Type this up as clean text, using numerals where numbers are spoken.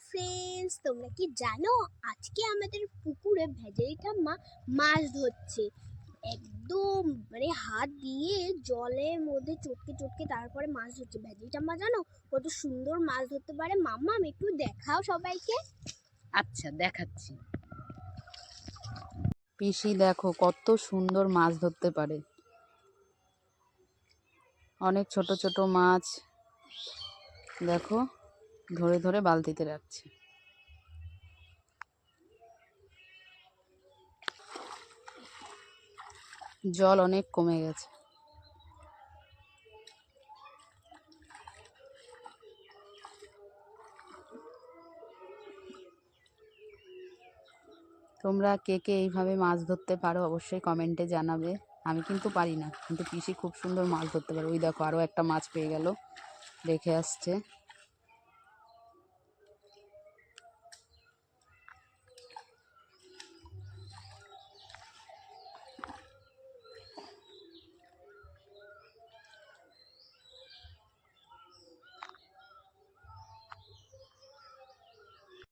Friends, তোমরা কি জানো আজকে আমাদের পুকুরে ভেজেলি ঠাম্মা মাছ ধরছে। একদম মানে হাত দিয়ে জলের মধ্যে চটকে চটকে তারপরে মাছ ধরছে। ভেজেলি ঠাম্মা জানো কত সুন্দর মাছ ধরতে পারে। মাম্মা একটু দেখাও সবাইকে। আচ্ছা, দেখাচ্ছি। পিসি দেখো কত সুন্দর মাছ ধরতে পারে। অনেক ছোট ছোট মাছ দেখো ধরে ধরে বালতিতে রাখছে। জল অনেক কমে গেছে। তোমরা কে কে এইভাবে মাছ ধরতে পারো অবশ্যই কমেন্টে জানাবে। আমি কিন্তু পারি না, কিন্তু পিসি খুব সুন্দর মাছ ধরতে পারে। ওই দেখো আরও একটা মাছ পেয়ে গেল, রেখে আসছে।